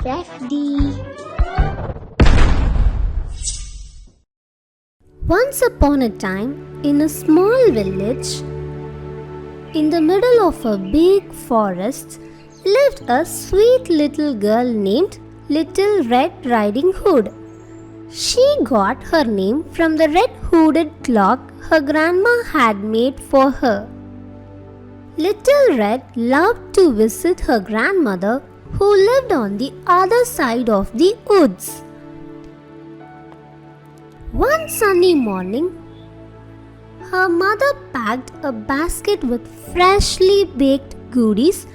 FEFDY. Once upon a time, in a small village, in the middle of a big forest, lived a sweet little girl named Little Red Riding Hood. She got her name from the red hooded cloak her grandma had made for her. Little Red loved to visit her grandmother, who lived on the other side of the woods. One sunny morning, her mother packed a basket with freshly baked goodies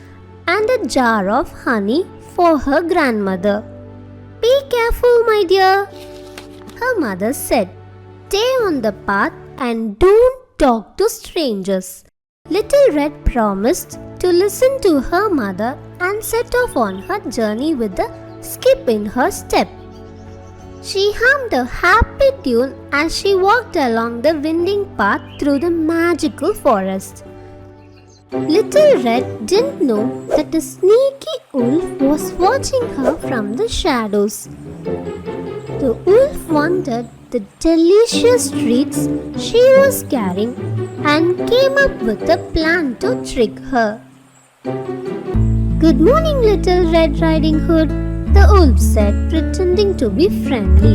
and a jar of honey for her grandmother. "Be careful, my dear," her mother said. "Stay on the path and don't talk to strangers." Little Red promised to listen to her mother and set off on her journey with a skip in her step. She hummed a happy tune as she walked along the winding path through the magical forest. Little Red didn't know that a sneaky wolf was watching her from the shadows. The wolf wanted the delicious treats she was carrying and came up with a plan to trick her. "Good morning, Little Red Riding Hood," the wolf said, pretending to be friendly.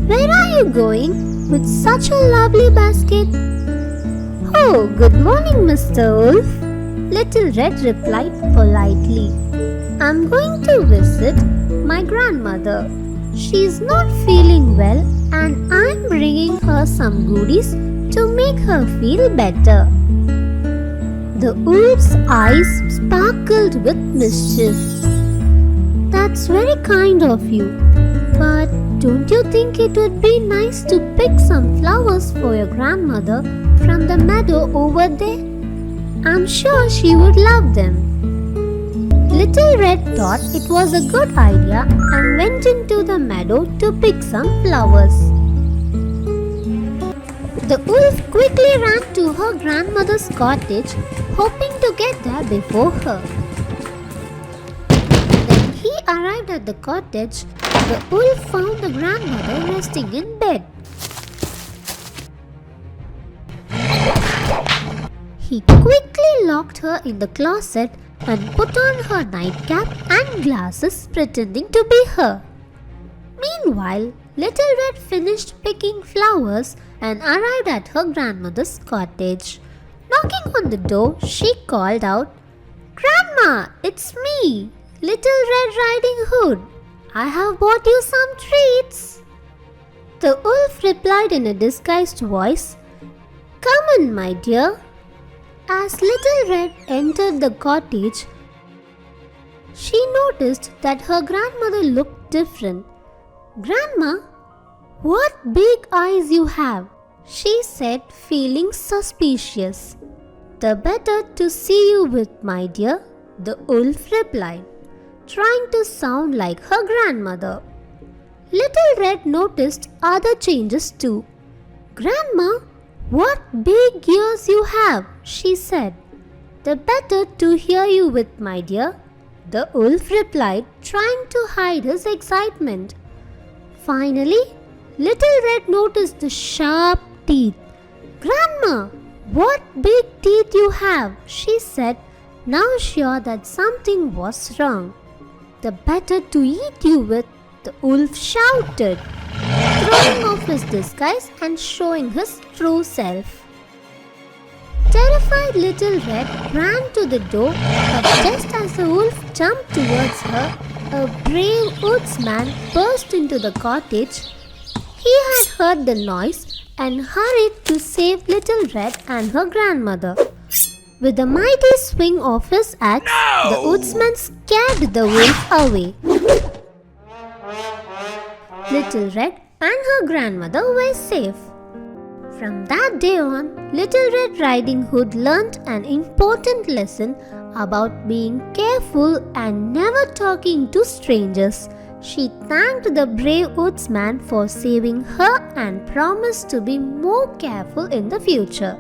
"Where are you going with such a lovely basket?" "Oh, good morning, Mr. Wolf," Little Red replied politely. "I'm going to visit my grandmother. She's not feeling well and I'm bringing her some goodies to make her feel better." The wolf's eyes sparkled with mischief. "That's very kind of you, but don't you think it would be nice to pick some flowers for your grandmother from the meadow over there? I'm sure she would love them." Little Red thought it was a good idea and went into the meadow to pick some flowers. The wolf quickly ran to her grandmother's cottage, hoping to get there before her. When he arrived at the cottage, the wolf found the grandmother resting in bed. He quickly locked her in the closet and put on her nightcap and glasses, pretending to be her. Meanwhile, Little Red finished picking flowers and arrived at her grandmother's cottage. Knocking on the door, she called out, "Grandma, it's me, Little Red Riding Hood. I have bought you some treats." The wolf replied in a disguised voice, "Come in, my dear." As Little Red entered the cottage, she noticed that her grandmother looked different. "Grandma, what big eyes you have," she said, feeling suspicious. "The better to see you with, my dear," the wolf replied, trying to sound like her grandmother. Little Red noticed other changes too. "Grandma, what big ears you have," she said. "The better to hear you with, my dear," the wolf replied, trying to hide his excitement. Finally, Little Red noticed the sharp teeth. "Grandma, what big teeth you have," she said, now sure that something was wrong. "The better to eat you with," the wolf shouted, throwing off his disguise and showing his true self. Terrified Little Red ran to the door, but just as the wolf jumped towards her, a brave woodsman burst into the cottage. He had heard the noise and hurried to save Little Red and her grandmother. With a mighty swing of his axe, the woodsman scared the wolf away. Little Red and her grandmother were safe. From that day on, Little Red Riding Hood learnt an important lesson about being careful and never talking to strangers. She thanked the brave woodsman for saving her and promised to be more careful in the future.